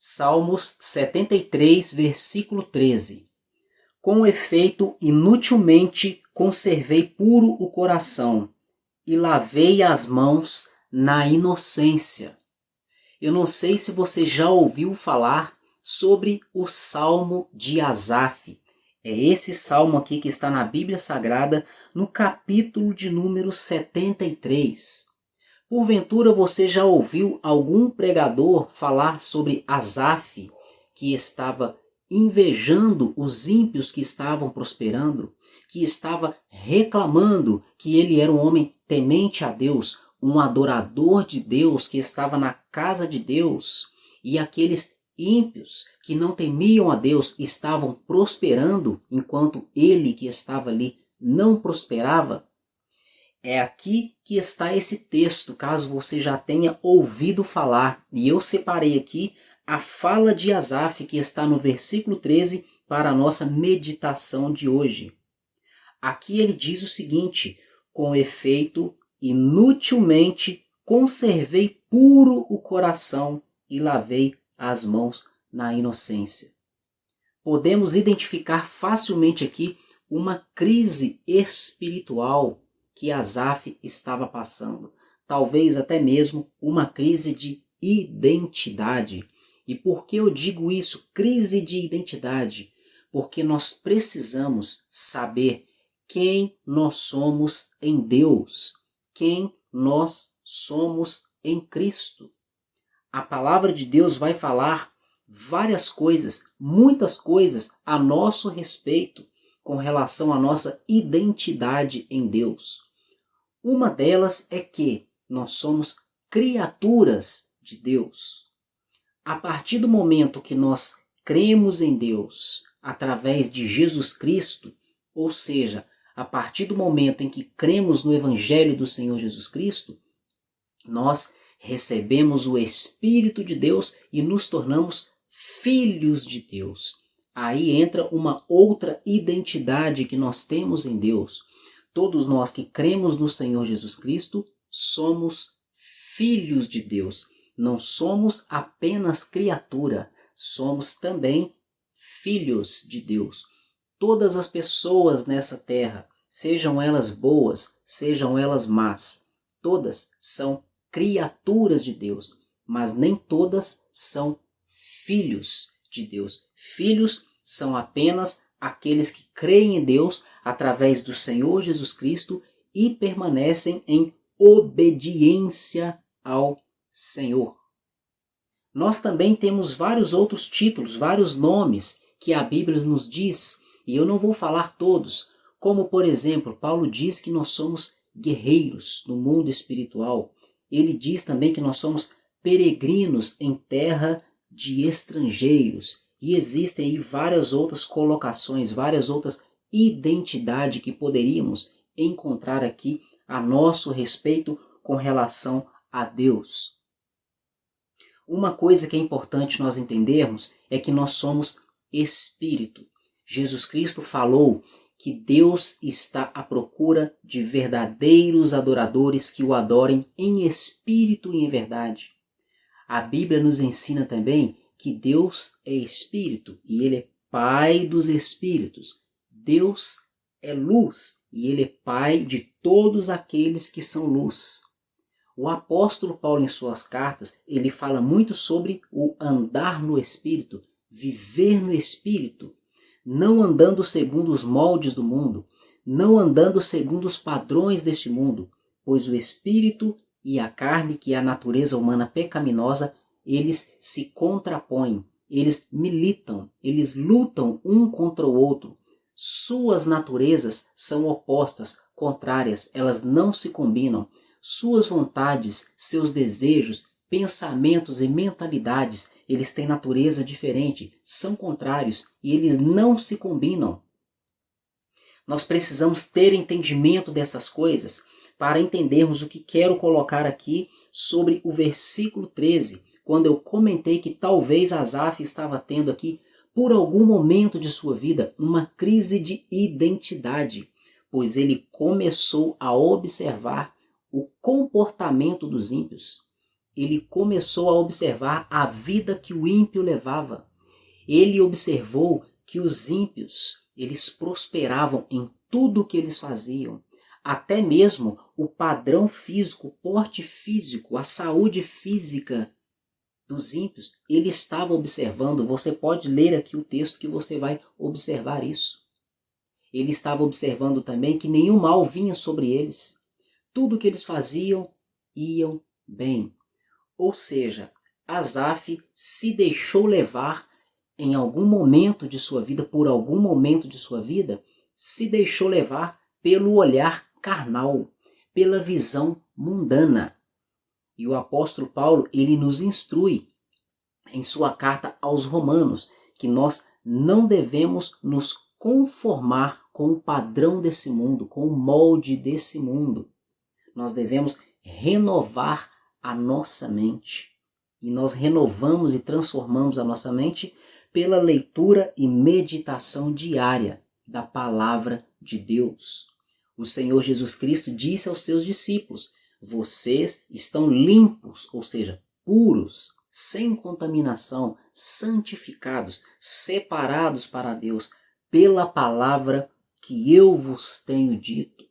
Salmos 73, versículo 13. Com efeito, inutilmente conservei puro o coração e lavei as mãos na inocência. Eu não sei se você já ouviu falar sobre o Salmo de Asaf. É esse salmo aqui que está na Bíblia Sagrada, no capítulo de número 73. Porventura você já ouviu algum pregador falar sobre Asaf, que estava invejando os ímpios que estavam prosperando, que estava reclamando que ele era um homem temente a Deus, um adorador de Deus que estava na casa de Deus, e aqueles ímpios que não temiam a Deus estavam prosperando enquanto ele que estava ali não prosperava? É aqui que está esse texto, caso você já tenha ouvido falar. E eu separei aqui a fala de Asaf, que está no versículo 13, para a nossa meditação de hoje. Aqui ele diz o seguinte: com efeito, inutilmente conservei puro o coração e lavei as mãos na inocência. Podemos identificar facilmente aqui uma crise espiritual que Asaf estava passando, talvez até mesmo uma crise de identidade. E por que eu digo isso, crise de identidade? Porque nós precisamos saber quem nós somos em Deus, quem nós somos em Cristo. A palavra de Deus vai falar várias coisas, muitas coisas a nosso respeito com relação à nossa identidade em Deus. Uma delas é que nós somos criaturas de Deus. A partir do momento que nós cremos em Deus através de Jesus Cristo, ou seja, a partir do momento em que cremos no Evangelho do Senhor Jesus Cristo, nós recebemos o Espírito de Deus e nos tornamos filhos de Deus. Aí entra uma outra identidade que nós temos em Deus. Todos nós que cremos no Senhor Jesus Cristo somos filhos de Deus. Não somos apenas criatura, somos também filhos de Deus. Todas as pessoas nessa terra, sejam elas boas, sejam elas más, todas são criaturas de Deus, mas nem todas são filhos de Deus. Filhos são apenas aqueles que creem em Deus através do Senhor Jesus Cristo e permanecem em obediência ao Senhor. Nós também temos vários outros títulos, vários nomes que a Bíblia nos diz, e eu não vou falar todos, como por exemplo, Paulo diz que nós somos guerreiros no mundo espiritual. Ele diz também que nós somos peregrinos em terra de estrangeiros. E existem aí várias outras colocações, várias outras identidades que poderíamos encontrar aqui a nosso respeito com relação a Deus. Uma coisa que é importante nós entendermos é que nós somos espírito. Jesus Cristo falou que Deus está à procura de verdadeiros adoradores que o adorem em espírito e em verdade. A Bíblia nos ensina também que Deus é espírito e ele é pai dos espíritos. Deus é luz e ele é pai de todos aqueles que são luz. O apóstolo Paulo, em suas cartas, ele fala muito sobre o andar no espírito, viver no espírito, não andando segundo os moldes do mundo, não andando segundo os padrões deste mundo, pois o espírito e a carne, que é a natureza humana pecaminosa, eles se contrapõem, eles militam, eles lutam um contra o outro. Suas naturezas são opostas, contrárias, elas não se combinam. Suas vontades, seus desejos, pensamentos e mentalidades, eles têm natureza diferente, são contrários e eles não se combinam. Nós precisamos ter entendimento dessas coisas para entendermos o que quero colocar aqui sobre o versículo 13, quando eu comentei que talvez Asaf estava tendo aqui, por algum momento de sua vida, uma crise de identidade, pois ele começou a observar o comportamento dos ímpios. ele começou a observar a vida que o ímpio levava. Ele observou que os ímpios, eles prosperavam em tudo o que eles faziam. Até mesmo o padrão físico, o porte físico, a saúde física dos ímpios, ele estava observando. Você pode ler aqui o texto que você vai observar isso. Ele estava observando também que nenhum mal vinha sobre eles. Tudo o que eles faziam, iam bem. Ou seja, Asaf se deixou levar em algum momento de sua vida, por algum momento de sua vida, se deixou levar pelo olhar carnal, pela visão mundana. E o apóstolo Paulo, ele nos instrui em sua carta aos Romanos que nós não devemos nos conformar com o padrão desse mundo, com o molde desse mundo. Nós devemos renovar a nossa mente. E nós renovamos e transformamos a nossa mente pela leitura e meditação diária da palavra de Deus. O Senhor Jesus Cristo disse aos seus discípulos: vocês estão limpos, ou seja, puros, sem contaminação, santificados, separados para Deus, pela palavra que eu vos tenho dito.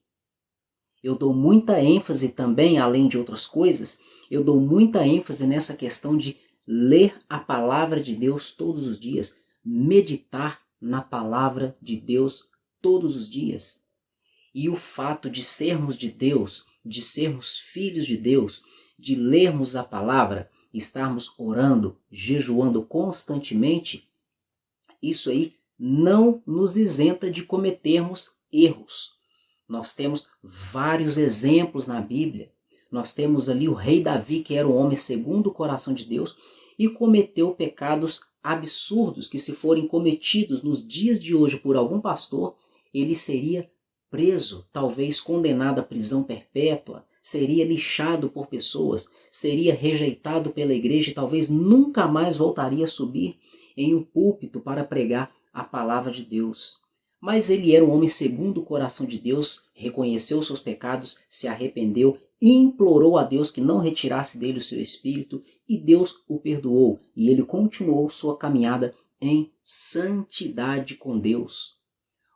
Eu dou muita ênfase também, além de outras coisas, eu dou muita ênfase nessa questão de ler a palavra de Deus todos os dias, meditar na palavra de Deus todos os dias. E o fato de sermos de Deus, de sermos filhos de Deus, de lermos a palavra, estarmos orando, jejuando constantemente, isso aí não nos isenta de cometermos erros. Nós temos vários exemplos na Bíblia. Nós temos ali o rei Davi, que era um homem segundo o coração de Deus e cometeu pecados absurdos que, se forem cometidos nos dias de hoje por algum pastor, ele seria preso, talvez condenado à prisão perpétua, seria lixado por pessoas, seria rejeitado pela igreja e talvez nunca mais voltaria a subir em um púlpito para pregar a palavra de Deus. Mas ele era um homem segundo o coração de Deus, reconheceu seus pecados, se arrependeu e implorou a Deus que não retirasse dele o seu espírito, e Deus o perdoou, e ele continuou sua caminhada em santidade com Deus.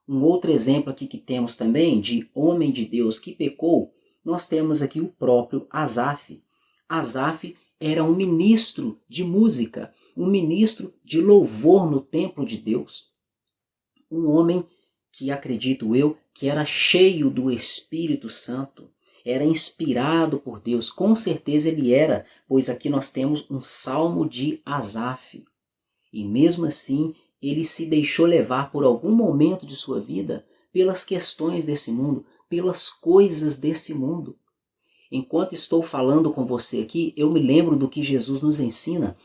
Um outro exemplo aqui que temos também de homem de Deus que pecou, nós temos aqui o próprio Asaf. Asaf era um ministro de música, um ministro de louvor no templo de Deus. Um homem que, acredito eu, que era cheio do Espírito Santo, era inspirado por Deus. Com certeza ele era, pois aqui nós temos um salmo de Asaf. E mesmo assim, ele se deixou levar por algum momento de sua vida pelas questões desse mundo, pelas coisas desse mundo. Enquanto estou falando com você aqui, eu me lembro do que Jesus nos ensina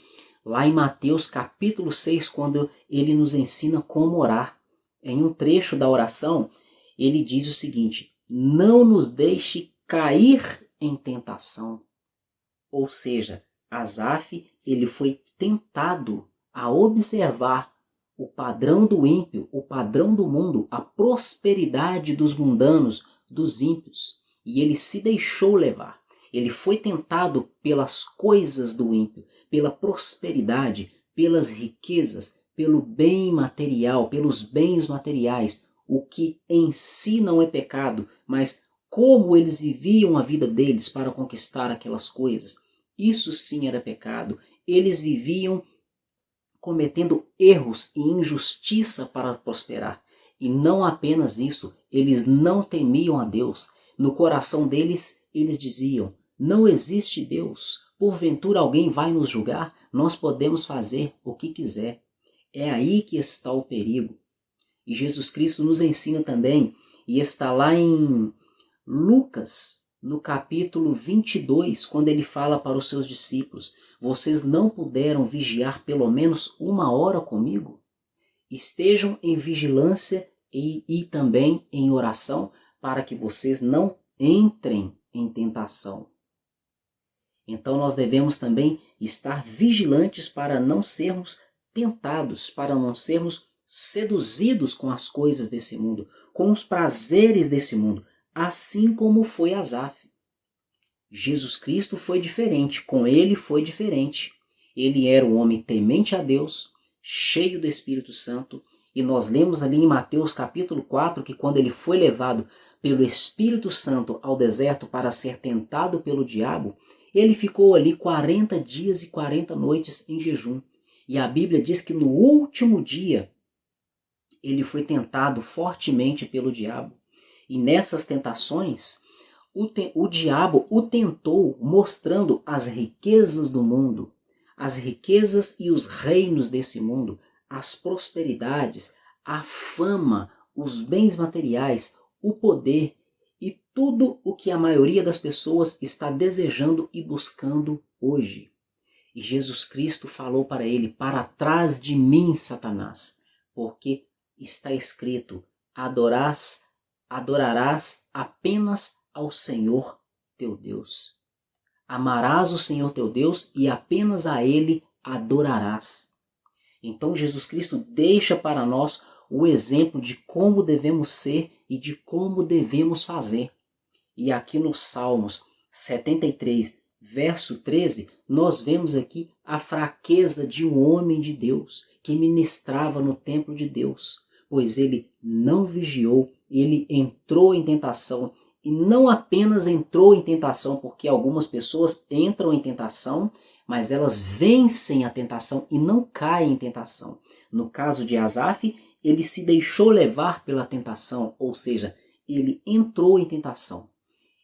lá em Mateus capítulo 6, quando ele nos ensina como orar. Em um trecho da oração, ele diz o seguinte: não nos deixe cair em tentação. Ou seja, Asaf, ele foi tentado a observar o padrão do ímpio, o padrão do mundo, a prosperidade dos mundanos, dos ímpios. E ele se deixou levar. Ele foi tentado pelas coisas do ímpio, pela prosperidade, pelas riquezas, pelo bem material, pelos bens materiais, o que em si não é pecado, mas como eles viviam a vida deles para conquistar aquelas coisas, isso sim era pecado. Eles viviam cometendo erros e injustiça para prosperar. E não apenas isso, eles não temiam a Deus. No coração deles, eles diziam: não existe Deus. Porventura alguém vai nos julgar? Nós podemos fazer o que quiser. É aí que está o perigo. E Jesus Cristo nos ensina também, e está lá em Lucas, no capítulo 22, quando ele fala para os seus discípulos: vocês não puderam vigiar pelo menos 1 hora comigo? Estejam em vigilância e também em oração, para que vocês não entrem em tentação. Então nós devemos também estar vigilantes para não sermos tentados, para não sermos seduzidos com as coisas desse mundo, com os prazeres desse mundo, assim como foi Asaf. Jesus Cristo foi diferente, com ele foi diferente. Ele era um homem temente a Deus, cheio do Espírito Santo, e nós lemos ali em Mateus capítulo 4 que quando ele foi levado pelo Espírito Santo ao deserto para ser tentado pelo diabo, ele ficou ali 40 dias e 40 noites em jejum. E a Bíblia diz que no último dia ele foi tentado fortemente pelo diabo. E nessas tentações, o diabo o tentou mostrando as riquezas do mundo, as riquezas e os reinos desse mundo, as prosperidades, a fama, os bens materiais, o poder e tudo o que a maioria das pessoas está desejando e buscando hoje. E Jesus Cristo falou para ele: para trás de mim, Satanás, porque está escrito: adorarás apenas ao Senhor teu Deus. Amarás o Senhor teu Deus e apenas a Ele adorarás. Então Jesus Cristo deixa para nós o exemplo de como devemos ser e de como devemos fazer. E aqui no Salmos 73, verso 13, nós vemos aqui a fraqueza de um homem de Deus que ministrava no templo de Deus, pois ele não vigiou, ele entrou em tentação. E não apenas entrou em tentação, porque algumas pessoas entram em tentação, mas elas vencem a tentação e não caem em tentação. No caso de Asaf, ele se deixou levar pela tentação, ou seja, ele entrou em tentação.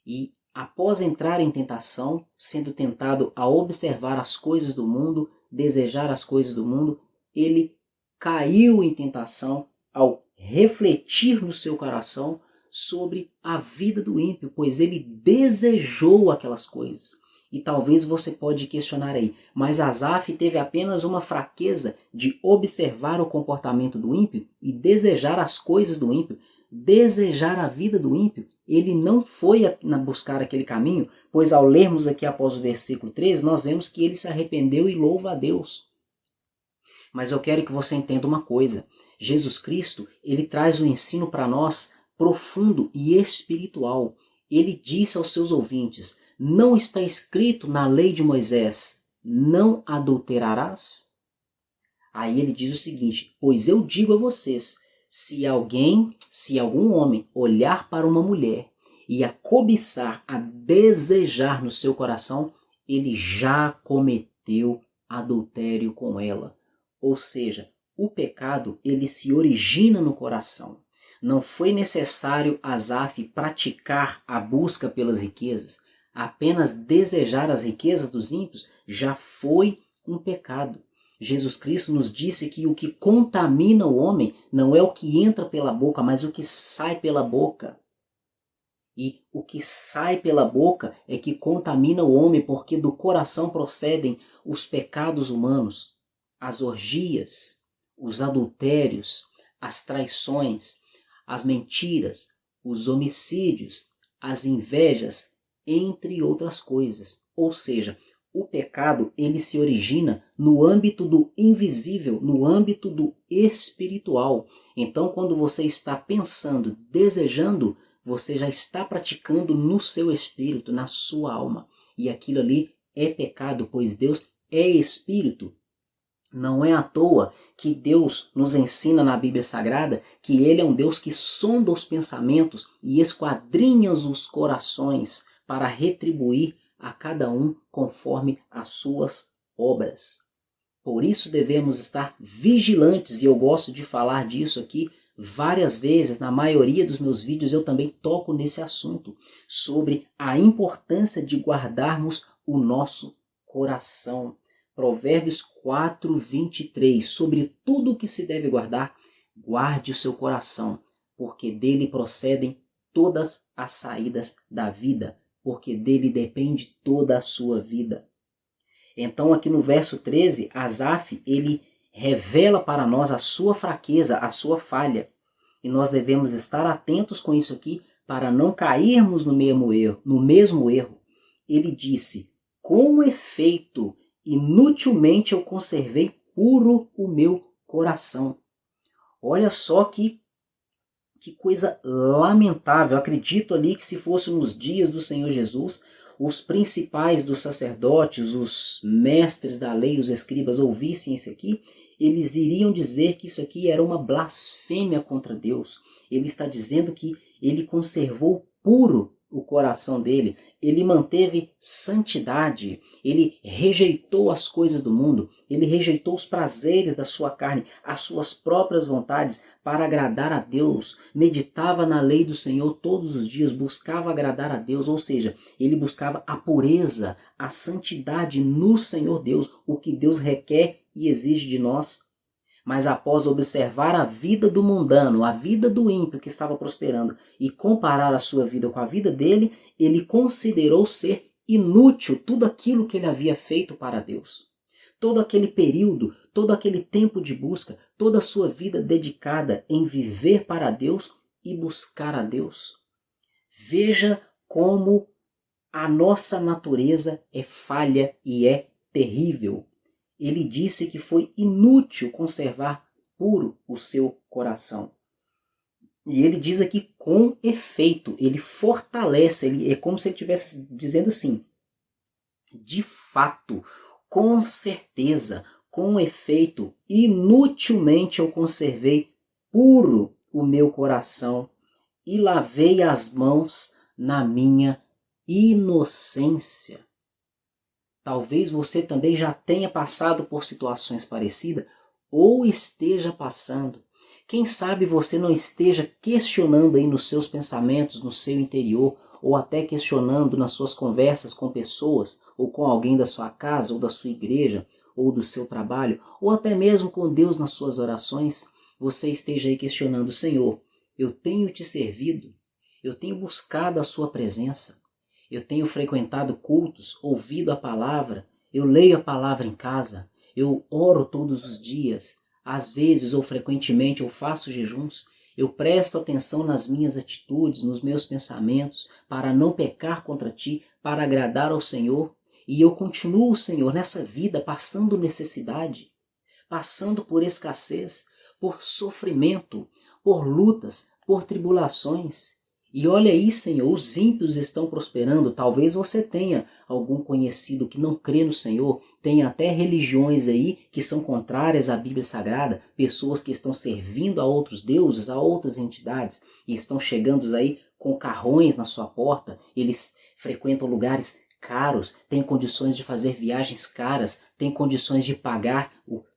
E após entrar em tentação, sendo tentado a observar as coisas do mundo, desejar as coisas do mundo, ele caiu em tentação ao refletir no seu coração sobre a vida do ímpio, pois ele desejou aquelas coisas. E talvez você pode questionar aí, mas Asaf teve apenas uma fraqueza de observar o comportamento do ímpio e desejar as coisas do ímpio, desejar a vida do ímpio. Ele não foi buscar aquele caminho, pois ao lermos aqui após o versículo 13, nós vemos que ele se arrependeu e louva a Deus. Mas eu quero que você entenda uma coisa. Jesus Cristo, ele traz um ensino para nós profundo e espiritual. Ele disse aos seus ouvintes: não está escrito na lei de Moisés, não adulterarás? Aí ele diz o seguinte: pois eu digo a vocês, se algum homem olhar para uma mulher e a cobiçar, a desejar no seu coração, ele já cometeu adultério com ela. Ou seja, o pecado, ele se origina no coração. Não foi necessário Asaf praticar a busca pelas riquezas. Apenas desejar as riquezas dos ímpios já foi um pecado. Jesus Cristo nos disse que o que contamina o homem não é o que entra pela boca, mas o que sai pela boca. E o que sai pela boca é que contamina o homem, porque do coração procedem os pecados humanos, as orgias, os adultérios, as traições, as mentiras, os homicídios, as invejas, entre outras coisas. Ou seja, o pecado, ele se origina no âmbito do invisível, no âmbito do espiritual. Então, quando você está pensando, desejando, você já está praticando no seu espírito, na sua alma. E aquilo ali é pecado, pois Deus é espírito. Não é à toa que Deus nos ensina na Bíblia Sagrada que Ele é um Deus que sonda os pensamentos e esquadrinha os corações para retribuir a cada um conforme as suas obras. Por isso devemos estar vigilantes, e eu gosto de falar disso aqui várias vezes. Na maioria dos meus vídeos eu também toco nesse assunto, sobre a importância de guardarmos o nosso coração. Provérbios 4, 23, sobre tudo o que se deve guardar, guarde o seu coração, porque dele procedem todas as saídas da vida, porque dele depende toda a sua vida. Então aqui no verso 13, Asaf, ele revela para nós a sua fraqueza, a sua falha, e nós devemos estar atentos com isso aqui para não cairmos no mesmo erro. Ele disse: com efeito, inutilmente eu conservei puro o meu coração. Olha só que coisa lamentável. Eu acredito ali que se fosse nos dias do Senhor Jesus, os principais dos sacerdotes, os mestres da lei, os escribas, ouvissem isso aqui, eles iriam dizer que isso aqui era uma blasfêmia contra Deus. Ele está dizendo que ele conservou puro o coração dele, ele manteve santidade, ele rejeitou as coisas do mundo, ele rejeitou os prazeres da sua carne, as suas próprias vontades, para agradar a Deus, meditava na lei do Senhor todos os dias, buscava agradar a Deus, ou seja, ele buscava a pureza, a santidade no Senhor Deus, o que Deus requer e exige de nós. Mas após observar a vida do mundano, a vida do ímpio que estava prosperando, e comparar a sua vida com a vida dele, ele considerou ser inútil tudo aquilo que ele havia feito para Deus. Todo aquele período, todo aquele tempo de busca, toda a sua vida dedicada em viver para Deus e buscar a Deus. Veja como a nossa natureza é falha e é terrível. Ele disse que foi inútil conservar puro o seu coração. E ele diz aqui com efeito, ele fortalece, é como se ele estivesse dizendo assim, de fato, com certeza, com efeito, inutilmente eu conservei puro o meu coração e lavei as mãos na minha inocência. Talvez você também já tenha passado por situações parecidas ou esteja passando. Quem sabe você não esteja questionando aí nos seus pensamentos, no seu interior, ou até questionando nas suas conversas com pessoas, ou com alguém da sua casa, ou da sua igreja, ou do seu trabalho, ou até mesmo com Deus nas suas orações. Você esteja aí questionando: Senhor, eu tenho te servido, eu tenho buscado a sua presença. Eu tenho frequentado cultos, ouvido a palavra, eu leio a palavra em casa, eu oro todos os dias, às vezes ou frequentemente eu faço jejuns, eu presto atenção nas minhas atitudes, nos meus pensamentos, para não pecar contra ti, para agradar ao Senhor, e eu continuo, Senhor, nessa vida passando necessidade, passando por escassez, por sofrimento, por lutas, por tribulações. E olha aí, Senhor, os ímpios estão prosperando. Talvez você tenha algum conhecido que não crê no Senhor, tem até religiões aí que são contrárias à Bíblia Sagrada, pessoas que estão servindo a outros deuses, a outras entidades, e estão chegando aí com carrões na sua porta, eles frequentam lugares caros, têm condições de fazer viagens caras, têm condições de pagar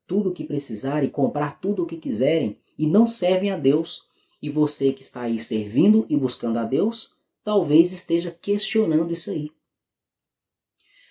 tudo o que precisarem, comprar tudo o que quiserem, e não servem a Deus. E você que está aí servindo e buscando a Deus, talvez esteja questionando isso aí.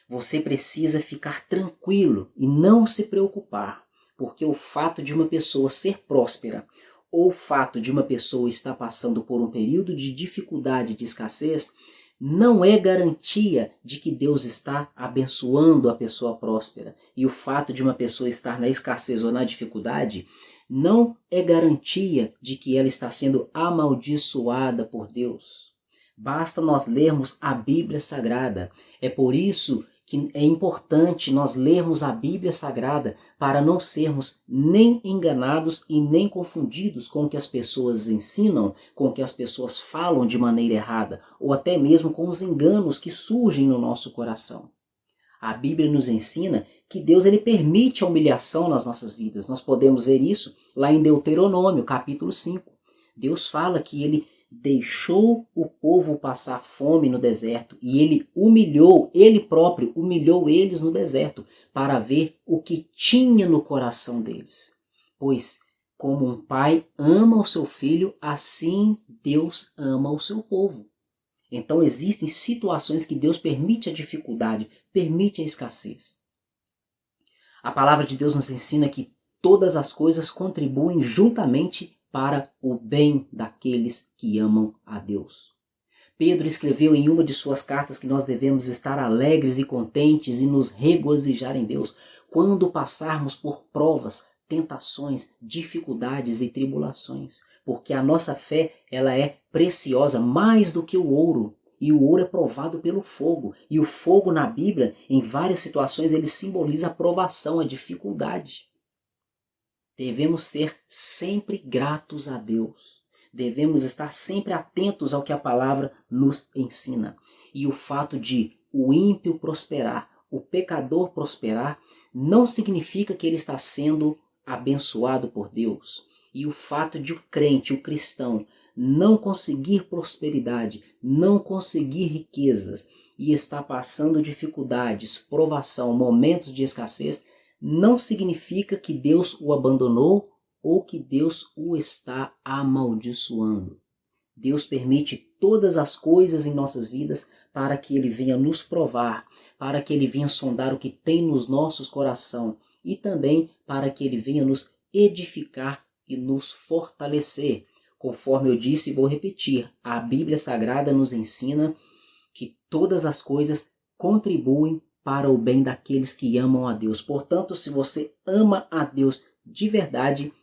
Você precisa ficar tranquilo e não se preocupar, porque o fato de uma pessoa ser próspera ou o fato de uma pessoa estar passando por um período de dificuldade, de escassez, não é garantia de que Deus está abençoando a pessoa próspera. E o fato de uma pessoa estar na escassez ou na dificuldade não é garantia de que ela está sendo amaldiçoada por Deus. Basta nós lermos a Bíblia Sagrada. É por isso que é importante nós lermos a Bíblia Sagrada para não sermos nem enganados e nem confundidos com o que as pessoas ensinam, com o que as pessoas falam de maneira errada, ou até mesmo com os enganos que surgem no nosso coração. A Bíblia nos ensina que Deus ele permite a humilhação nas nossas vidas. Nós podemos ver isso lá em Deuteronômio, capítulo 5. Deus fala que ele deixou o povo passar fome no deserto e ele humilhou, ele próprio humilhou eles no deserto para ver o que tinha no coração deles. Pois, como um pai ama o seu filho, assim Deus ama o seu povo. Então existem situações que Deus permite a dificuldade, permite a escassez. A palavra de Deus nos ensina que todas as coisas contribuem juntamente para o bem daqueles que amam a Deus. Pedro escreveu em uma de suas cartas que nós devemos estar alegres e contentes e nos regozijar em Deus quando passarmos por provas, tentações, dificuldades e tribulações, porque a nossa fé ela é preciosa mais do que o ouro. E o ouro é provado pelo fogo. E o fogo na Bíblia, em várias situações, ele simboliza a provação, a dificuldade. Devemos ser sempre gratos a Deus. Devemos estar sempre atentos ao que a palavra nos ensina. E o fato de o ímpio prosperar, o pecador prosperar, não significa que ele está sendo abençoado por Deus. E o fato de o crente, o cristão, não conseguir prosperidade, não conseguir riquezas e estar passando dificuldades, provação, momentos de escassez, não significa que Deus o abandonou ou que Deus o está amaldiçoando. Deus permite todas as coisas em nossas vidas para que Ele venha nos provar, para que Ele venha sondar o que tem nos nossos corações e também para que Ele venha nos edificar e nos fortalecer. Conforme eu disse e vou repetir, a Bíblia Sagrada nos ensina que todas as coisas contribuem para o bem daqueles que amam a Deus. Portanto, se você ama a Deus de verdade,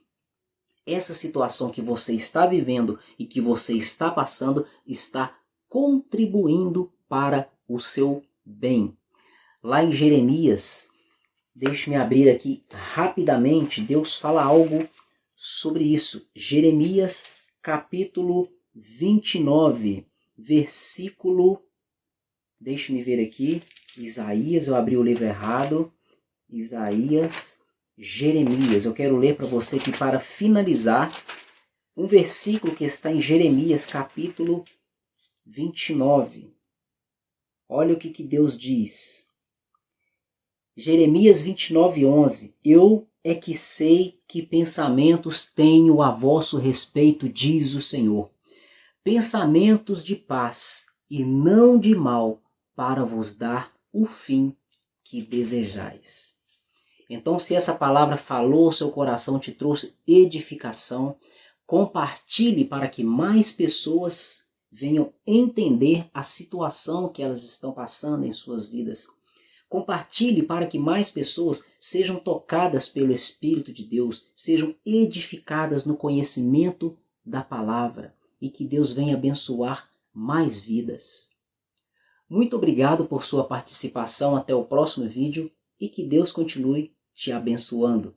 essa situação que você está vivendo e que você está passando está contribuindo para o seu bem. Lá em Jeremias, deixe-me abrir aqui rapidamente, Deus fala algo sobre isso. Jeremias capítulo 29, versículo... Deixe-me ver aqui. Isaías, eu abri o livro errado. Isaías, Jeremias. Eu quero ler para você aqui para finalizar um versículo que está em Jeremias capítulo 29. Olha o que Deus diz. Jeremias 29, 11. Eu é que sei que pensamentos tenho a vosso respeito, diz o Senhor. Pensamentos de paz e não de mal, para vos dar o fim que desejais. Então, se essa palavra falou ao seu coração, te trouxe edificação, compartilhe para que mais pessoas venham entender a situação que elas estão passando em suas vidas. Compartilhe para que mais pessoas sejam tocadas pelo Espírito de Deus, sejam edificadas no conhecimento da palavra e que Deus venha abençoar mais vidas. Muito obrigado por sua participação. Até o próximo vídeo e que Deus continue te abençoando.